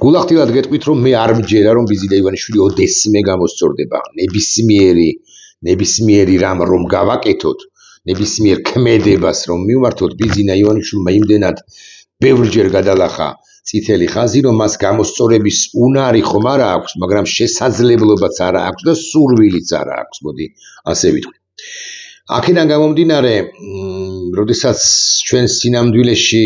გულახდილად გეტყვით, რომ მე არ მჯერა, რომ ბიზინა ივანიშვილი ოდესმე გამოსწორდება. ნებისმიერი რამ რომ გავაკეთოთ, ნებისმიერ ქმედებას რომ მივმართოთ, ბიზინა ივანიშვილმა იმდენად ბევრჯერ გადალახა წითელი ხაზი, რომ მას გამოსწორების უნარი ხომ არა აქვს, მაგრამ შესაძლებლობაც არა აქვს და სურვილიც არა აქვს, მოდი ასე ვიტყვი. აქედან გამომდინარე, როდესაც ჩვენ სინამდვილეში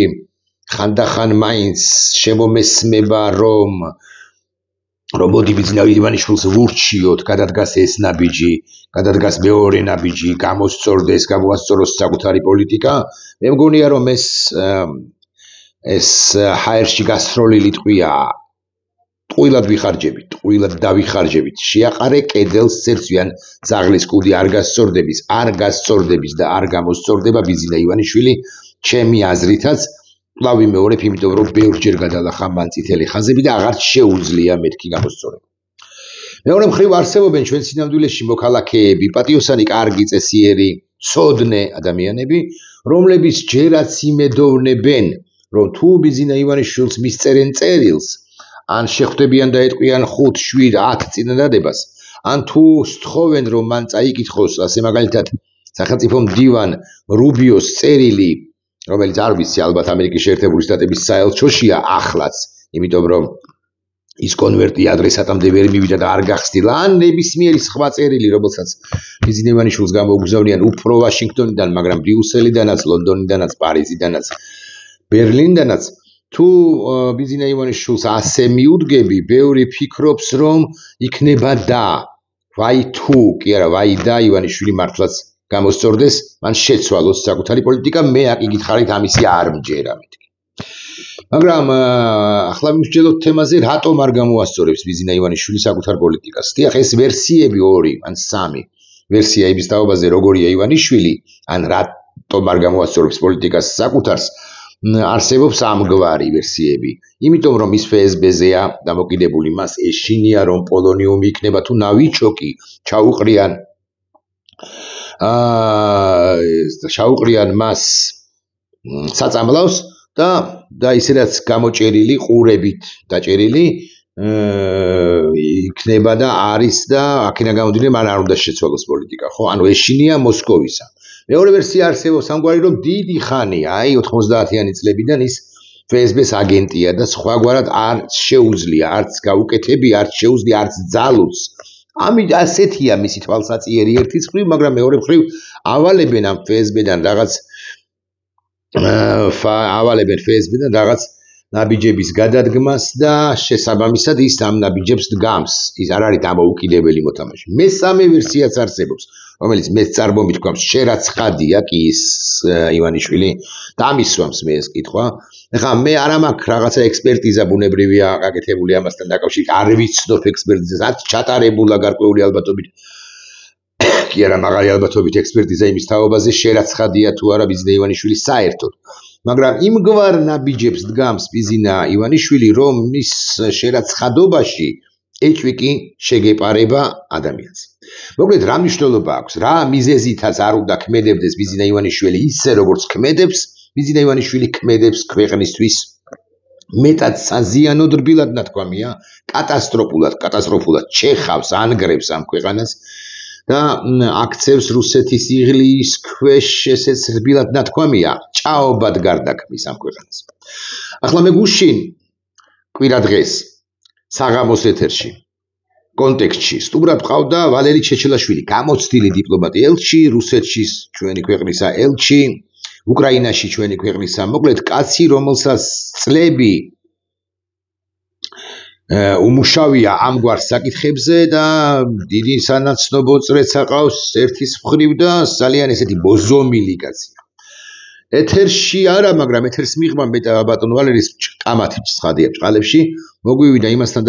ხანდახან მაინც შემომესმება, რომ მოდი ბიზინა ივანიშვილს ვურჩიოთ, გადადგას ეს ნაბიჯი, გადადგას მეორე ნაბიჯი, გამოსწორდეს, გამოასწოროს საკუთარი პოლიტიკა, მე მგონია, რომ ეს ჰაერში გასროლილი ტყვია, ტყუილად ვიხარჯებით, ტყუილად დავიხარჯებით. შეაყარე კედელს ცერცვიან ძაღლის კუდი არ გასწორდების და არ გამოსწორდება ბიზინა ივანიშვილი, ჩემი აზრითაც კვლავ ვიმეორებ, იმიტომ რომ ბევრჯერ გადალახა მან წითელი ხაზები და აღარ შეუძლია მეთქი გამოსწორება. მეორე მხრივ არსებობენ ჩვენ სინამდვილეში მოქალაქეები, პატიოსანი, კარგი, წესიერი, ცოდნე ადამიანები, რომლებიც ჯერაც იმედოვნებენ, რომ თუ ბიზინა ივანიშვილს მისწერენ წერილს, ან შეხვდებიან და ეტყვიან 5, 7, 10 წინადადებას, ან თუ სთხოვენ, რომ მან წაიკითხოს, ასე მაგალითად, სახელმწიფო მდივან რუბიოს წერილი, რომელიც არ ვიცი, ალბათ ამერიკის შეერთებული შტატების საელჩოშია ახლაც, იმიტომ რომ ის კონვერტი ადრესატამდე ვერ მივიდა და არ გახსნილა, ან ნებისმიერი სხვა წერილი, რომელსაც ბიზინა ივანიშვილს გამოუგზავნიან უფრო ვაშინგტონიდან, მაგრამ ბრიუსელიდანაც, ლონდონიდანაც, პარიზიდანაც, ბერლინდანაც, თუ ბიზინა ივანიშვილს ასე მიუდგები, ბევრი ფიქრობს, რომ იქნება და, ვაი თუ, კი არა, ვაი და ივანიშვილი მართლაც გამოსწორდეს, მან შეცვალოს საკუთარი პოლიტიკა, მე აკითხარით ამისი არ მჯერა მეთქი. მაგრამ ახლა ვიმსჯელოთ თემაზე, რატომ არ გამოასწორებს ბიზინა ივანიშვილი საკუთარ პოლიტიკას. დიახ, ეს ვერსიები 2 ან 3 ვერსია იმის თაობაზე, როგორია ივანიშვილი, ან რატომ არ გამოასწორებს პოლიტიკას საკუთარს, არსებობს ამგვარი ვერსიები. იმიტომ რომ ის FSB-ზეა დამოკიდებული, მას ეშინია რომ პოლონიუმი იქნება თუ ნავიჩოკი, ჩაუყრიან მას საწამლავს და ისედაც გამოჭერილი, ყურებით დაჭერილი იქნება და არის და აქედან გამომდინარე მან არ უნდა შეცვალოს პოლიტიკა, ხო? ანუ ეშინია მოსკოვისა. მეორე ვერსია არსებობს ამგვარი, რომ დიდი ხანი, აი 90-იანი წლებიდან ის FSB-ს აგენტია და სხვაგვარად არ შეუძლია, არც გაუკეთებია, არც შეუძლია, არც ძალუც. ამით ასეთია მისი თვალსაწიერი ერთის მხრივ, მაგრამ მეორე მხრივ ავალებენ ამ FSB-დან რაღაც ნაბიჯების გადადგმას და შესაბამისად ის ამ ნაბიჯებს დგამს. ის არ არის დამოუკიდებელი მოთამაშე. მესამე ვერსიაც არსებობს, რომელიც მეც წარბომით გვამს, შერაც ხადია კი ის ივანიშვილი დამისვამს მე ეს კითხვა. ეხლა მე არ მაქვს რაღაცა ექსპერტიზა ბუნებრივია გაკეთებული ამასთან დაკავშირებით, არ ვიცნობ ექსპერტიზას, რაც ჩატარებულა გარკვეული ალბათობით. კი არა, მაღალი ალბათობით ექსპერტიზა იმის თაობაზე, შერაც ხადია თუ არა ბიზინა ივანიშვილი საერთოდ. მაგრამ იმგვარ ნაბიჯებს დგამს ბიზინა ივანიშვილი, რომ მის შერაცხადობაში ეჭვი შეგეპარება ადამიანს. მოკლედ, რა მნიშვნელობა აქვს, რა მიზეზითაც არ უნდა ქმედებდეს ბიზინა ივანიშვილი ისე, როგორც ქმედებს, ბიზინა ივანიშვილი ქმედებს ქვეყნისთვის მეტად საზიანოდ რბილად ნათქვამია, კატასტროფულად ჩეხავს, ანგრევს ამ ქვეყანას და აქცევს რუსეთის იღლის ქვეშ, ესეც რბილად ნათქვამია, ჭაობად გარდაქმნის ამ ქვეყანას. ახლა მე გუშინ კვირა დღეს საღამოს ეთერში კონტექსტში სტუბრად ყავდა ვალერი ჩეჩელაშვილი, გამოცდილი დიპლომატი, ელჩი რუსეთში ჩვენი ქვეყნისა, ელჩი უკრაინაში ჩვენი ქვეყნისა, მოკლედ კაცი, რომელსაც წლები უმუშავია ამგვარ საკითხებზე და დიდი სანაცნობო წრეც აყავს ერთის მხრივ და ძალიან ესეთი ბოზომილი კაცია. ეთერში არა, მაგრამ ეთერს მიღმა ბატონ ვალერის კამათი ცხადია ბჭყალებში, მოგვივიდა იმასთან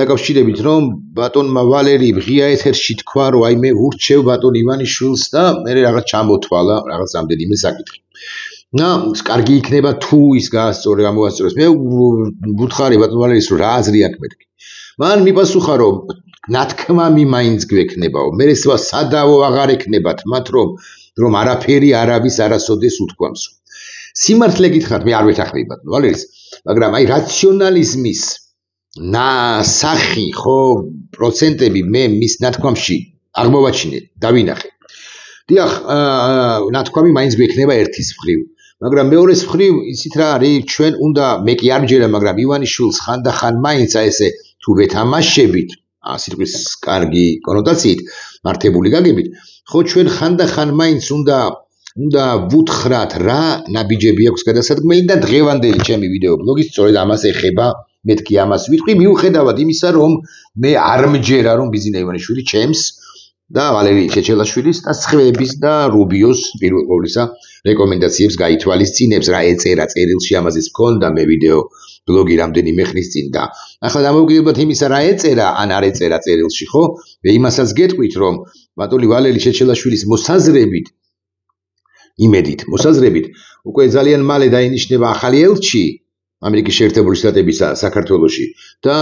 დაკავშირებით, რომ ბატონმა ვალერი ღია ეთერში თქვა, რომ აი მე ვურჩევ ბატონ ივანიშვილს და მე რაღაც ჩამოთვალა რაღაც ამდენიმე საკითხი. კარგი იქნება თუ ის გამოასწორებს. მე ვუთხარი ბატონ ვალერის, რომ რა აზრი აქვს მეთქი. მან მიპასუხა, რომ ნათქმამი მაინც გვექნებაო, მე სადავო აღარ ექნებათ მათ, რომ არაფერი არავის არასოდეს უთქვამსო. სიმართლე გითხრათ, მე არ ვეთანხმებათ ვალერის, მაგრამ აი რაციონალიზმის სახი ხო პროცენტები მე მის ნათქვამში აღმოვაჩინე, დავინახე. დიახ, ნათქვამი მაინც გვექნება ერთის მხრივ, მაგრამ მეორეს მხრივ იცით რა არის, ჩვენ უნდა მე კი არ მჯერა, მაგრამ ივანიშვილს ხანდახან მაინც ესე თუ ვეთამაშებით, სიტყვის კარგი კონოტაციით, მართებული გაგებით, ხო ჩვენ ხანდახან მაინც უნდა ვუთხრათ რა ნაბიჯები აქვს გადასადგმელი და დღევანდელი ჩემი ვიდეო ბლოგი სწორედ ამას ეხება. მეთქი ამას ვიტყვი მიუხედავად იმისა რომ მე არ მჯერა რომ ბიზინა ივანიშვილი ჩემს და ვალერი ჩეჩელაშვილის და სხვების და რუბიოს პირველ ყოვლისა რეკომენდაციებს გაითვალისწინებს რა ეწერა წერილში ამაზეც მქონდა მე ვიდეო ბლოგი რამდენიმე ხნის წინ და ახლა დამოუკიდებლად იმისა რა ეწერა ან არ ეწერა წერილში ხო მე იმასაც გეტყვით რომ ბატონი ვალერი ჩეჩელაშვილის მოსაზრებით იმედით მოსაზრებით უკვე ძალიან მალე დაინიშნება ახალი ელჩი ამერიკის შეერთებული შტატებისა საქართველოში და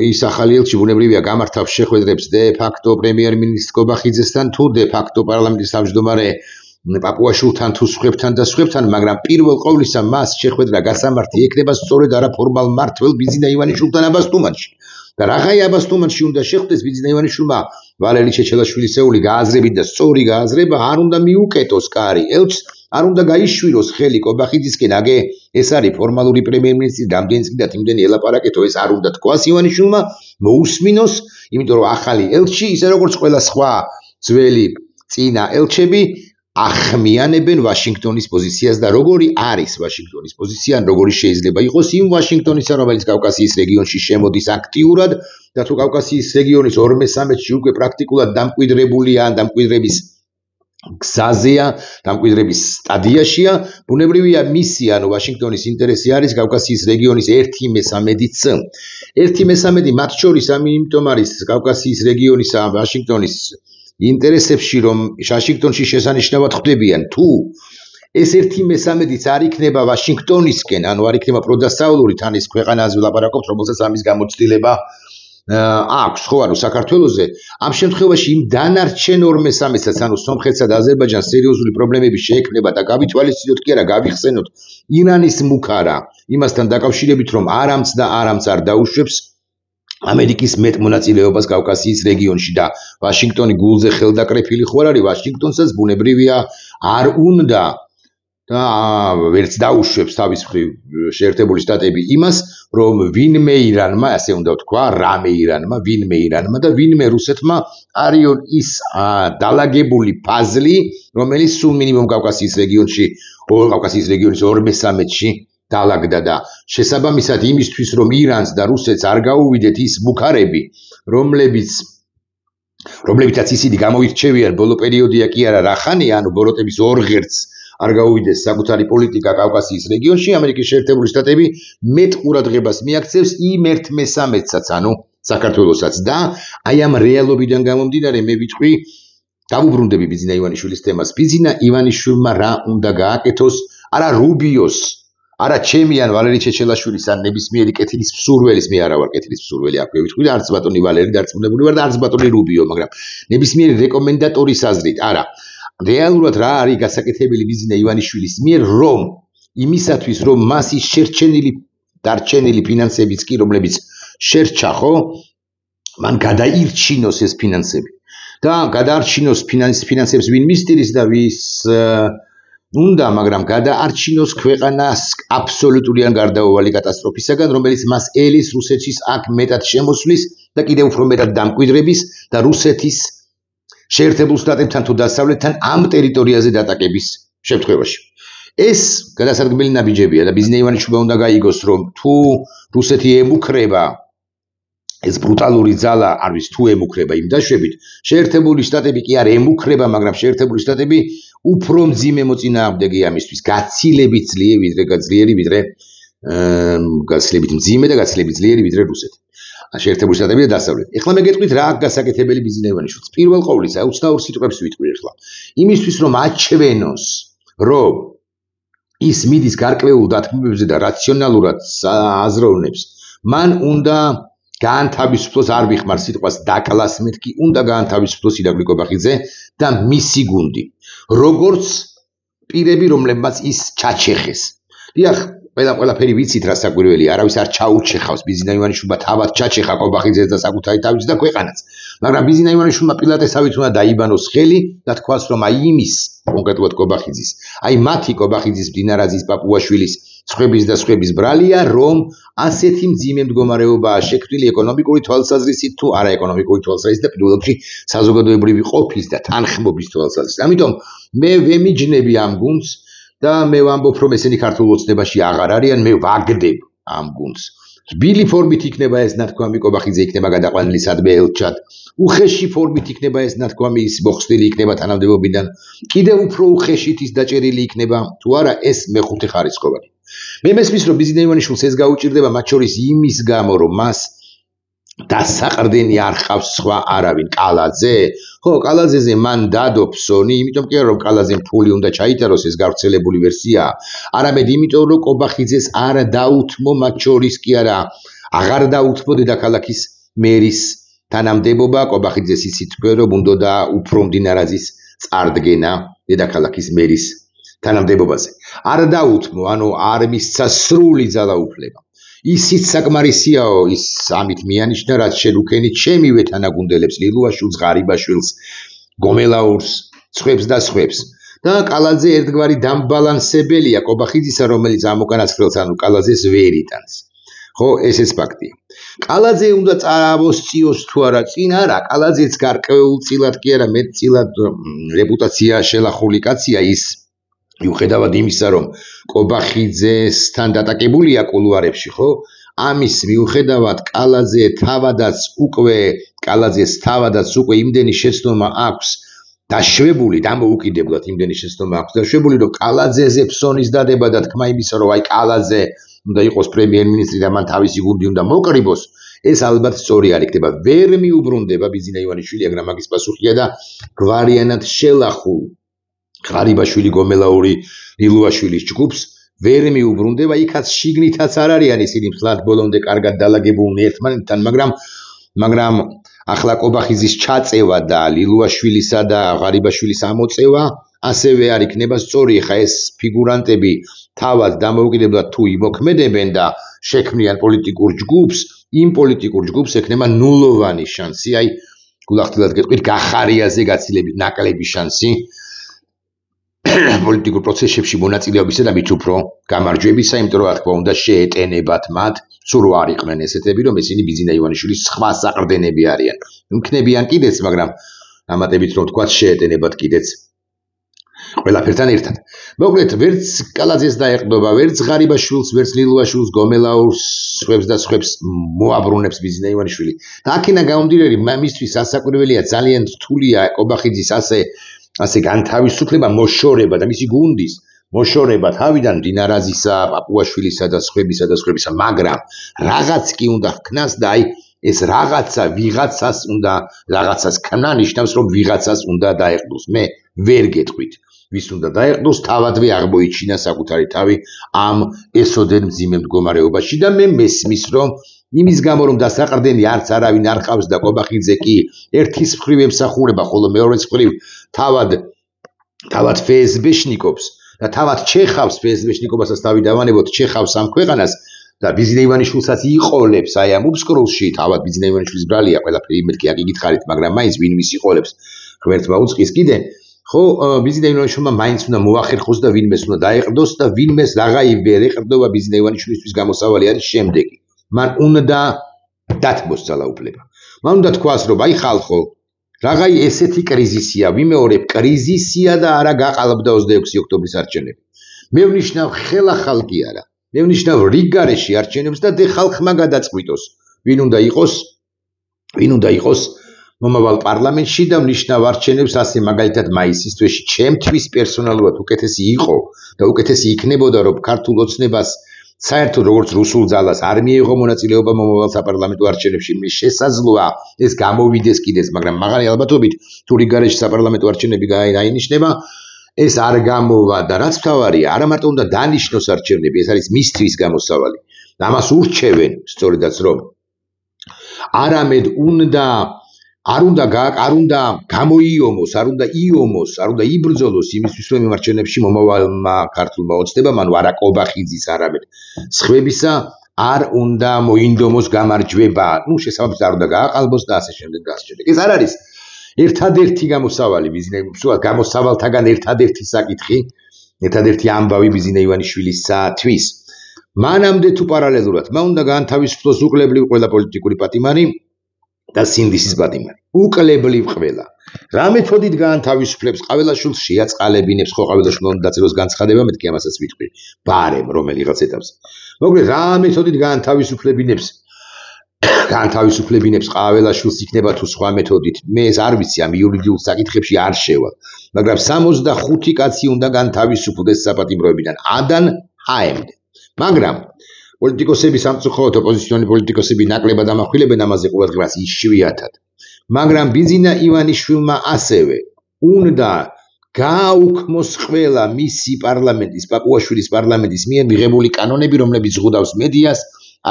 ის ახალი ელჩი ბუნებრივია გამართავს შეხვედრებს დე ფაქტო პრემიერ-მინისტრ კობახიძესთან თუ დე ფაქტო პარლამენტის თავმჯდომარე პაპუაშვილთან თუ სხვებთან, მაგრამ პირველ ყოვლისა მას შეხვედრა გასამართი ექნება სწორედ არაფორმალ მმართველ ბიზინა ივანიშვილთან აბასთუმანში. და რაღაცა აბასთუმანში უნდა შეხვდეს ბიზინა ივანიშვილმა ვალერი ჩეჩელაშვილისეული გააზრებით და სწორი გააზრება არ უნდა მიუკეტოს კარი ელჩს არ უნდა გაიშვილოს ხელი კობახიძისკენ აგე ეს არის ფორმალური პრემიერ-მინისტრის რამდენი წინათ იმდენი ელაპარაკეთო ეს არ უნდა თქვას ივანიშვილმა მოусმინოს იმიტომ რომ ახალი ელჩი ისე როგორც ყველა სხვა ძველი წინა ელჩები ახმიანებენ ვაშინგტონის პოზიციას და როგორი არის ვაშინგტონის პოზიცია ან როგორი შეიძლება იყოს იმ ვაშინგტონისა რომელიც კავკასიის რეგიონში შემოდის აქტიურად და თუ კავკასიის რეგიონის 2/3-ში უკვე პრაქტიკულად დამკვიდრებულია ან დამკვიდრების გზაზეა, დამკვიდრების სტადიაშია, ბუნებრივია მისი ანუ ვაშინგტონის ინტერესი არის კავკასიის რეგიონის 1/3-იც. 1/3 მათ შორის ამიტომ არის კავკასიის რეგიონისა ვაშინგტონის ინტერესებში რომ ვაშინგტონში შესანიშნავად ხვდებიან თუ ეს 1/3-იც არ იქნება ვაშინგტონისკენ, ანუ არ იქნება პროდასავლური თან ის ქვეყანაზე ვლაპარაკობთ, რომელსაც ამის გამოცდილება აქვს, ხო, ანუ საქართველოზე ამ შემთხვევაში იმ დანარჩენ 2/3-საც, ანუ სომხეთსა და აზერბაიჯანს სერიოზული პრობლემები შეექმნება და გავითვალისწინოთ კი არა, გავიხსენოთ ირანის მუქარა, იმასთან დაკავშირებით რომ არამც და არამც არ დაუშვებს ამერიკის მეტ მონაწილეობას კავკასიის რეგიონში და ვაშინგტონი გულზე ხელდაკრეფილი ხო არ არის, ვაშინგტონსაც ბუნებრივია არ უნდა და ვერც დაუშვებს თავის მხრივ შეერთებული შტატები იმას, რომ ვინმე ირანმა, ასე უნდა ვთქვა, რამე ირანმა, ვინმე ირანმა და ვინმე რუსეთმა არის ის დალაგებული ფაზლი, რომელიც სულ მინიმუმ კავკასიის რეგიონში, კავკასიის რეგიონის 2/3-ში დალაგდა და შესაბამისად იმისთვის, რომ ირანს და რუსეთს არ გაუვიდეთ ის მუქარები, რომლებითაც ისინი გამოირჩევიან ბოლო პერიოდია კი არა რახანია, ანუ ბოროტების 2 ღერცს არ გაუვიდეს საკუთარი პოლიტიკა კავკასიის რეგიონში, ამერიკის შეერთებული შტატები მეტ ყურადღებას მიაქცევს იმ 1/3-საც, ანუ საქართველოსაც და აი ამ რეალობიდან გამომდინარე მე ვიტყვი დავუბრუნდები ბიზინა ივანიშვილის თემას. ბიზინა ივანიშვილმა რა უნდა გააკეთოს, არა რუბიოს, არა ჩემი ან ვალერი ჩეჩელაშვილის ან ნებისმიერი კეთილის მსურველის, მე არა ვარ კეთილის მსურველი, აქვე ვიტყვი და არც ბატონი ვალერი დარწმუნებული ვარ და არც ბატონი რუბიო, მაგრამ ნებისმიერი რეკომენდატორის აზრით, არა რეალურად რა არის გასაკეთებელი ბიზინა ივანიშვილის მიერ რომ იმისათვის რომ მას ის დარჩენილი ფინანსებიც კი რომლებიც შერჩა ხო მან გადაირჩინოს ეს ფინანსები და გადაარჩინოს ფინანსებს ვინ მისდირის და ვის უნდა მაგრამ გადაარჩინოს ქვეყანას აბსოლუტური ან გარდაუვალი კატასტროფისაგან რომელიც მას ელის რუსეთის აქ მეტად შემოსვლის და კიდევ უფრო მეტად დამკვიდრების და რუსეთის შეერთებულ შტატებთან თუ დასავლეთთან ამ ტერიტორიაზე დატაკების შემთხვევაში. ეს გადასარგებელი ნაბიჯებია და ბიზინა ივანიშვილმა უნდა გაიგოს, რომ თუ რუსეთი ემუქრება ეს ბრუტალური ძალა არის თუ ემუქრება იმ დაშვებით, შეერთებული შტატები კი არ ემუქრება, მაგრამ შეერთებული შტატები უფრო მძიმე მოწინააღმდეგე ამისთვის, გაცილებით მძიმე და გაცილებით ძლიერი ვიდრე რუსეთი. შეერთებული შტატები და დასავლეთი. ეხლა მე გეტყვით რა აქვს გასაკეთებელი ბიზინა ივანიშვილს. პირველ ყოვლისა, უცნაურ სიტყვებს ვიტყვი ეხლა. იმისთვის რომ აჩვენოს, რომ ის მიდის გარკვეულ დათმობებზე და რაციონალურად აზროვნებს, მან უნდა გაანთავისუფლოს, არ ვიხმარ სიტყვას დაკლას მეთქი, უნდა გაანთავისუფლოს ირაკლი კობახიძე და მისი გუნდი. როგორც პირები, რომლებმაც ის ჩაჩეხეს. დიახ, ყველაფერი ვიცით რა საკვირველია, არავის არ ჩაუჩეხავს ბიზინა ივანიშვილმა თავად ჩაჩეხა ყობახიძეს და საკუთარი თავის და ქვეყანაც. მაგრამ ბიზინა ივანიშვილმა პილატესავით უნდა დაიბანოს ხელი და თქვას რომ აი იმის, კონკრეტულად ყობახიძის, აი მათი ყობახიძის, მდინარაძის, პაპუაშვილის, სხვების და სხვების ბრალია, რომ ასეთი მძიმე მდგომარეობაა შექმნილი ეკონომიკური თვალსაზრისით თუ არა ეკონომიკური თვალსაზრისით და პირველ რიგში საზოგადოებრივი ყოფის და თანხმობის თვალსაზრისით. ამიტომ მე ვემიჯნები ამ გუნდს და მე ვამბობ რომ ესენი ქართულ ოცნებაში აღარ არიან, მე ვაგდებ ამ გუნდს. რბილი ფორმით იქნება ეს ნათქვამი, ყობახიძე იქნება გადაყვანილი სადმე ელჩად. უხეში ფორმით იქნება ეს ნათქვამი, ის მოხსნილი იქნება თანამდებობიდან. კიდევ უფრო უხეშით ის დაჭერილი იქნება, თუ არა ეს მეხუთე ხარისხოვანი. მე მესმის რომ ბიზინა ივანიშვილს ეს გაუჭირდება მათ შორის იმის გამო რომ მას დასაყრდენი არ ხავს სხვა არავინ. კალაძე? ხო, კალაძეზე მან დადო ფსონი, იმიტომ კი არა რომ კალაძემ ფული უნდა ჩაიტაროს, ეს გავრცელებული ვერსია, არამედ იმიტომ რომ ყობახიძეს არ დაუთმო მათ შორის კი არა, აღარ დაუთმო დედაქალაქის მერის თანამდებობა, ყობახიძეს იცით რომ უნდა უფრო მდინარაძის წარდგენა დედაქალაქის მერის თანამდებობაზე. არ დაუთმო, ანუ არ მისცა სრული ძალაუფლება. ისიც საკმარისიაო, ის ამით მიანიშნა, რაც შენ ჩემივე თანაგუნდელებს, ლილუაშვილს, ღარიბაშვილს, გომელაურს, სხვებს და სხვებს. და კალაძე ერთგვარი დამბალანსებელია ყობახიძისა, რომელიც ამ უკანასკნელს, ანუ კალაძეს ვერ იტანს. ხო, ესეც ფაქტია. კალაძე უნდა წავოსწიოს თუ არა წინ, არა, კალაძეც გარკვეულწილად კი არა, მეტწილად რეპუტაცია შელახული კაცია ის. მიუხედავად იმისა, რომ ყობახიძესთან დატაკებულია კულუარებში, ხო? ამის მიუხედავად კალაძეს თავადაც უკვე იმდენი შეცდომა აქვს დაშვებული, დამოუკიდებლად იმდენი შეცდომა აქვს დაშვებული, რომ კალაძეზე ფსონის დადება და თქმა იმისა, რომ აი კალაძე უნდა იყოს პრემიერ-მინისტრი და მან თავისი გუნდი უნდა მოკრიბოს, ეს ალბათ სწორი არ იქნება. ვერ მიუბრუნდება ბიზინა ივანიშვილი, მაგრამ მაგის პასუხია და გვარიანად შელახულ ღარიბაშვილი, გომელაური, ლილუაშვილის ჯგუფს ვერ მიუბრუნდება, იქაც შიგნითაც არ არიან ისინი მთლად ბოლომდე კარგად დალაგებულნი ერთმანეთთან, მაგრამ ახლა ყობახიძის ჩაწევა და ლილუაშვილისა და ღარიბაშვილის ამოწევა ასევე არ იქნება სწორი. ხა ეს ფიგურანტები თავად დამოუკიდებლად თუ იმოქმედებენ და შექმნიან პოლიტიკურ ჯგუფს, იმ პოლიტიკურ ჯგუფს ექნება ნულოვანი შანსი, აი გულახდილად გეტყვით, გახარიაზე გაცილებით ნაკლები შანსი პოლიტიკურ პროცესებში მონაწილეობისა და მით უფრო გამარჯვებისა, იმიტომ რომ რა თქმა უნდა შეეტენებათ მათ, სულ არ იყვნენ ესეთები, რომ ესინი ბიზინა ივანიშვილის სხვა საყრდენები არიან. იქნებიან კიდეც, მაგრამ ამატებით რომ თქვა შეეტენებათ კიდეც ყველაფერთან ერთად. მოკლედ, ვერც კალაძეს დაეყრდობა, ვერც ღარიბაშვილს, ვერც ლილუაშვილს, გომელაურს, სხვებს და სხვებს მოაბრუნებს ბიზინა ივანიშვილი. და აქედან გამომდინარე, მისთვის ასაკვირველია, ძალიან რთულია ყობახიძის ასე განთავისუფლება, მოშორება და მისი გუნდის მოშორება თავიდან მდინარაძისა, პაპუაშვილისა და სხვებისა, მაგრამ რაღაც კი უნდა ხკნას და აი ეს რაღაცა ვიღაცას უნდა რაღაცას ხკნა, ნიშნავს რომ ვიღაცას უნდა დაეყრდოს. მე ვერ გეტყვით ვის უნდა დაეყრდოს, თავადვე აღმოიჩინა საკუთარი თავი ამ ესოდენ მძიმე მდგომარეობაში და მე მესმის რომ იმის გამო რომ დასაყრდენი არც არავინ არ ყავს და ყობახიძე კი ერთის მხრივ ემსახურება, ხოლო მეორეს მხრივ თავად ფსბ-შნიკობს და თავად ჩეხავს ფსბ-შნიკობასაც თავი დავანებოთ, ჩეხავს ამ ქვეყანას და ბიზინა ივანიშვილსაც იყოლებს აი ამ უბსკროლში, თავად ბიზინა ივანიშვილის ბრალია, ყველაფერი მეთქი აქ იგითხარით, მაგრამ მაინც ვინ ვის იყოლებს, ღმერთმა უწყის კიდე. ხო, ბიზინა ივანიშვილმა მაინც უნდა მოახერხოს და ვინმეს უნდა დაეყრდოს და ვინმეს რაღაცა ვერ ეყრდობა ბიზინა ივანიშვილისთვის გამოსავალი არის შემდეგი. მან უნდა დათმოს ძალაუფლება. მან უნდა თქვას, რომ აი ხალხო, რაღაცა ესეთი კრიზისია, ვიმეორებ, კრიზისია და არა გაყალბდა 26 ოქტომბრის არჩევნები. მე ვნიშნავ ხელა ხალხი არა. მე ვნიშნავ რიგგარეში არჩევნებს და ხალხმა გადაწყვიტოს, ვინ უნდა იყოს მომავალ პარლამენტში და ვნიშნავ არჩევნებს ასე მაგალითად მაისის თვეში. ჩემთვის პერსონალურად უკეთესი იყო და უკეთესი იქნებოდა, რომ ქართულ ოცნებას საერთოდ როგორც რუსულ ძალას არ მიიღო მონაწილეობა მომავალ საპარლამენტო არჩევნებში. მე შესაძლოა ეს გამოვიდეს კიდეც, მაგრამ მაღალი ალბათობით თუ რიგგარეში საპარლამენტო არჩევნები დაინიშნება, ეს არ გამოვა და რაც მთავარია, არა მარტო უნდა დანიშნოს არჩევნები, ეს არის მისთვის გამოსავალი. და ამას ურჩევენ სწორედაც რომ არამედ უნდა არ უნდა გამოიომოს, არ უნდა იომოს, არ უნდა იბრძოლოს იმისთვის, რომ მიმარჩენებში მომავალმა ქართულმა ოცნებამ, ანუ არა კობახიძის არამედ სხვებისა არ უნდა მოინდომოს გამარჯვება. შესაბამისად არ უნდა გააყალბოს და ასე შემდეგ და ასე შემდეგ. ეს არ არის ერთადერთი გამოსავალი გამოსავალთაგან ერთადერთი საკითხი, ერთადერთი ამბავი ბიზინა ივანიშვილისათვის. მანამდე თუ პარალელურად მან უნდა გაანთავისუფლოს უკლებლივ ყველა პოლიტიკური პატიმარი და სინდისის პატიმარი. უკლებლივ ყველა. რა მეთოდით გაანთავისუფლებს ყაველაშვილს, შეაწყალებინებს ხო ყაველაშვილს უნდა დაწეროს განცხადება, მეთქი ამასაც ვიტყვი. ბარემ რომელიღაც ეტაპზე. მოკლედ რა მეთოდით გაანთავისუფლებინებს ყაველაშვილს იქნება თუ სხვა მეთოდით. მე ეს არ ვიცი, ამ იურიდიულ საკითხებში არ შევალ. მაგრამ 65 კაცი უნდა გაანთავისუფლდეს საპატიმროებიდან ადან ჰ-მდე. მაგრამ პოლიტიკოსები სამწუხაროდ ოპოზიციონერი პოლიტიკოსები ნაკლებად ამახვილებენ ამაზე ყოველდღიურად იშვიათად. მაგრამ ბიზინა ივანიშვილმა ასევე უნდა გააუქმოს ყველა მისი პარლამენტის, პაპუაშვილის პარლამენტის მიერ მიღებული კანონები, რომლებიც ზღუდავს მედიას,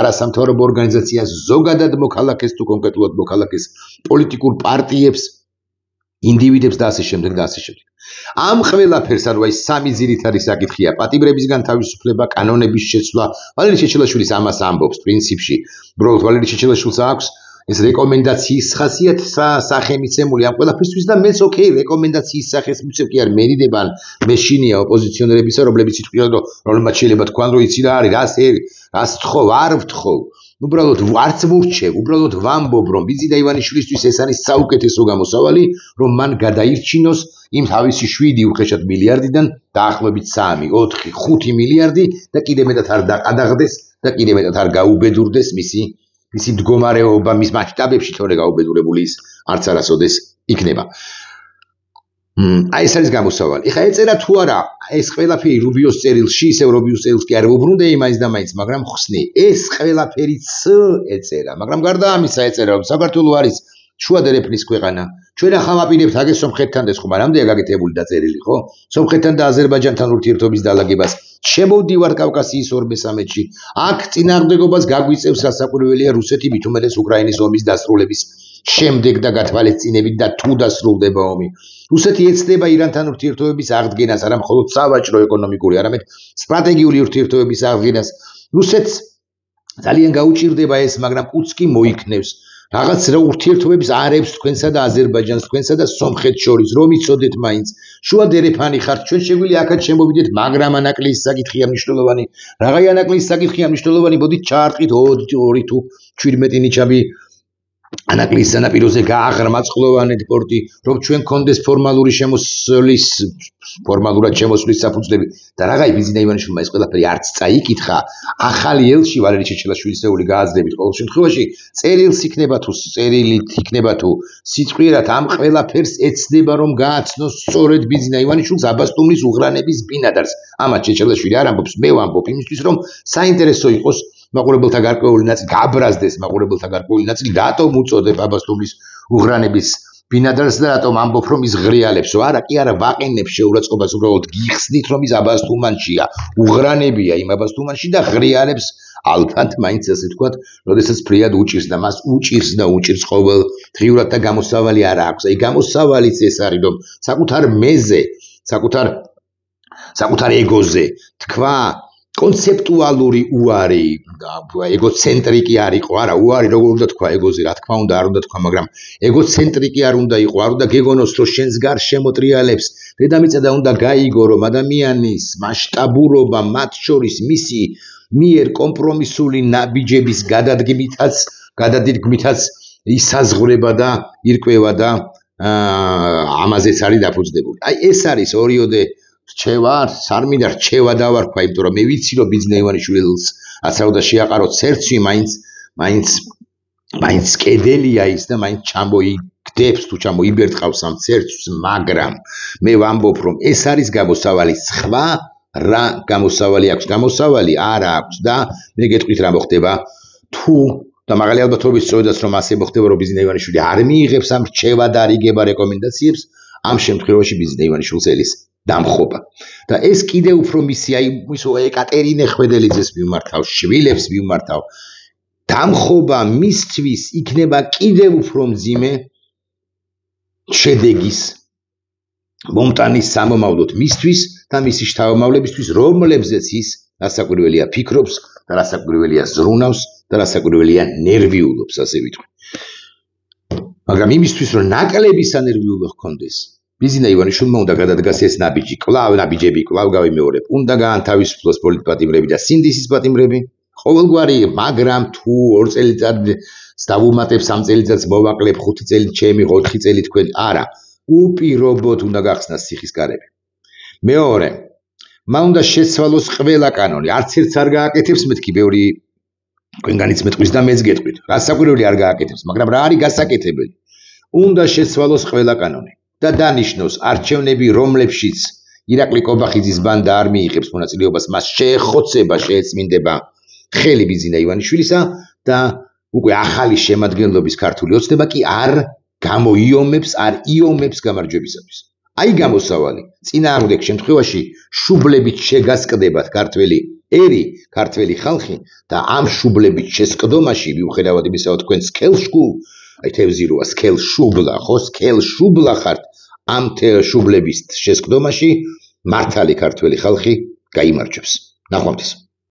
არასამთავრობო ორგანიზაციას, ზოგადად მოქალაქეს თუ კონკრეტულად მოქალაქეს, პოლიტიკურ პარტიებს, ინდივიდებს და ასე შემდეგ და ასე შემდეგ. ამ ყველაფერს ანუ ეს სამი ძირითადი საკითხია: პატიმრების განთავისუფლება, კანონების შეცვლა. ვალერი ჩეჩელაშვილის ამას ამბობს პრინციპში. უბრალოდ ვალერი ჩეჩელაშვილს აქვს ეს რეკომენდაციის ხასიათი სახელმწემული ამ ყველაფერთვის და მეც ოკეი რეკომენდაციის სახეს მიცემ კი არ მერიდებან მეშინია ოპოზიციონერებისა, რომლებიც იტყვიან რომ შეიძლება თქვან რომ იცი რა არის, რას თხოვ, არ ვთხოვ. უბრალოდ არც ვურჩევ, უბრალოდ ვამბობ, რომ ბიზინა ივანიშვილისთვის ეს არის საუკეთესო გამოსავალი, რომ მან გადაირჩინოს იმ თავისი 7 უხეშად მილიარდიდან დაახლოებით 3, 4, 5 მილიარდი და კიდე მეტად არ დაყადაღდეს და კიდე მეტად არ გაუბედურდეს მისი მდგომარეობა მის მასშტაბებში, თორე გაუბედურებული ის არც არასოდეს იქნება. ეს არის გამოსავალი. ეხლა ეწერა თუ არა ეს ყველაფერი რუბიოს წერილში, ისევ რუბიოს წერილს კი არ ვუბრუნდე იმაინც და მაინც, მაგრამ ხსნი, ეს ყველაფერიც ეწერა, მაგრამ გარდა ამისა ეწერა, რომ საქართველო არის შუადერეფნის ქვეყანა. ჩვენ ახლა ვაპირებთ აგეს სომხეთთან და ხო, მანამდეა გაკეთებული დაწერილი, ხო? სომხეთთან და აზერბაიჯანთან ურთიერთობის დაალაგებას. შემოვდივარ კავკასიის 2-13-ში. აქ წინააღმდეგობას გაგვიწევს რასაკვირველია რუსეთი მით უმეტეს უკრაინის ომის დასრულების შემდეგ და გათვალისწინებით და თუ დასრულდება ომი. რუსეთი ეცდება ირანთან ურთიერთობების აღდგენას, არა მხოლოდ სავაჭრო ეკონომიკური, არამედ სტრატეგიული ურთიერთობების აღდგენას. რუსეთს ძალიან გაუჭირდება ეს, მაგრამ კუც კი მოიქნევს. რაღაც ურთიერთობების არებს თქვენსა და აზერბაიჯანს, თქვენსა და სომხეთს შორის, რომ იცოდეთ მაინც. შუა დერეფანი ხართ, ჩვენ შეგვიძლია აქაც შემოვიდეთ, მაგრამ ანაკლის საკითხია მნიშვნელოვანი. რაღაი ანაკლის საკითხია მნიშვნელოვანი, მოდით ჩაარტყით 2 თუ 17 ნიჩაბი ანაკლის სანაპიროზე გააღრმაც ყლოვანეთ პორტი, რომ ჩვენ გქონდეს ფორმალურად შემოსვლის საფუძვლები. და რაღაცა ბიზინა ივანიშვილმა ეს ყველაფერი არც წაიკითხა. ახალი ელჩი ვალერი ჩეჩელაშვილისეული გააზრდებით ყოველ შემთხვევაში წერილს იქნება თუ წერილით იქნება თუ სიტყვიერად ამ ყველაფერს ეცდება რომ გააცნოს სწორედ ბიზინა ივანიშვილს აბასტუმრის უღრანების ბინადარს. ამათ ჩეჩელაშვილი არ ამბობს, მე ვამბობ იმისთვის რომ საინტერესო იყოს მაყურებელთა გარკვეული ნაწილი გაბრაზდეს მაყურებელთა გარკვეული ნაწილი რატომ უწოდებ აბასტუმრის უღრანების ბინადარს და რატომ ამბობ რომ ის ღრიალებსო არა კი არა ვაყენებ შეურაცხყოფას უბრალოდ გიხსნით რომ ის აბასტუმანშია უღრანებია იმ აბასტუმანში და ღრიალებს ალბათ მაინც ასე თქვათ როდესაც ფრიად უჭირს და მას უჭირს და უჭირს ყოველ დღიურად და გამოსავალი არ აქვს აი გამოსავალიც ეს არის რომ საკუთარ მეზე საკუთარ ეგოზე თქვა კონცეპტუალური უარი ეგოცენტრიკი არ იყო არა უარი როგორ უნდა თქვა ეგოზე რა თქმა უნდა არ უნდა თქვა მაგრამ ეგოცენტრიკი არ უნდა იყო არ უნდა გეგონოს რომ შენს გარშემო ტრიალებს დედამიწა და უნდა გაიგო რომ ადამიანის მასშტაბურობა მათ შორის მისი მიერ კომპრომისული ნაბიჯების გადადგმითაც ისაზღვრება და ირკვევა და ამაზეც არის დაფუძნებული აი ეს არის ორიოდე რჩევა, სარმინდა რჩევა დავარქვა, იმიტომ რომ მე ვიცი რომ ბიზინა ივანიშვილს ასაუდა შეაყაროთ სერცვი, მაინც კედელია ის და მაინც ჩამოიგდებს თუ ჩამოიბერტყავს ამ სერცვს, მაგრამ მე ვამბობ რომ ეს არის გამოსავალი, სხვა რა გამოსავალი აქვს, გამოსავალი არ აქვს და მე გეტყვით რა მოხდება თუ და მაგალი ალბათობით სწორედაც რომ ასე მოხდება რომ ბიზინა ივანიშვილი არ მიიღებს ამ რჩევა და არ იგება რეკომენდაციებს, ამ შემთხვევაში ბიზინა ივანიშვილს ელის დამხობა და ეს კიდე უფრო მისი აი ისო ეკატერინე ხვედელიძეს მიმართავ შვილებს მიმართავ დამხობა მისთვის იქნება კიდე უფრო მძიმე შედეგის მომტანის სამომავლოდ მისთვის და მისი შთამომავლებისთვის, რომლებზეც ის რასაკვირველია ფიქრობს და რასაკვირველია ზრუნავს და რასაკვირველია ნერვიულობს, ასე ვიტყვი. მაგრამ იმისთვის, რომ ნაკლები სანერვიულო ჰქონდეს, ბიზინა ივანიშვილმა უნდა გადადგას ეს ნაბიჯები კვლავ გავიმეორებ, უნდა გაანთავისუფლოს პოლიტპატიმრები და სინდისის პატიმრები, ყოველგვარი, მაგრამ თუ 2 წელიწადს დავუმატებ 3 წელიწადს მოვაკლებ 5 წელი ჩემი 4 წელი თქვენ არა უპირობოდ უნდა გახსნას ციხის კარები. მეორე, მან უნდა შეცვალოს ყველა კანონი, არც ერთს არ გააკეთებს, მეთქი ბევრი თქვენგანიც მეტყვის და მეც გეტყვით. რასაკვირველი არ გააკეთებს, მაგრამ რა არის გასაკეთებელი? უნდა შეცვალოს ყველა კანონი და დანიშნოს არჩევნები, რომლებშიც ირაკლი კობახიძის ბანდა არ მიიღებს მონაწილეობას, მას შეეხოცება, შეეწმინდება ხელი ბიზინა ივანიშვილისა და უკვე ახალი შემადგენლობის ქართული ოცნება კი არ იომებს გამარჯვებისათვის. აი გამოსავალი, წინააღმდეგ შემთხვევაში შუბლებით შეგასკდებათ ქართველი ერი, ქართველი ხალხი და ამ შუბლებით შესკდომაში მიუხედავად იმისა, რომ თქვენ თევზიროა სქელშუბლა, ხო, სქელშუბლა ხართ, ამ შუბლების შესკდომაში მართალი ქართველი ხალხი გაიმარჯვებს. ნახვამდის.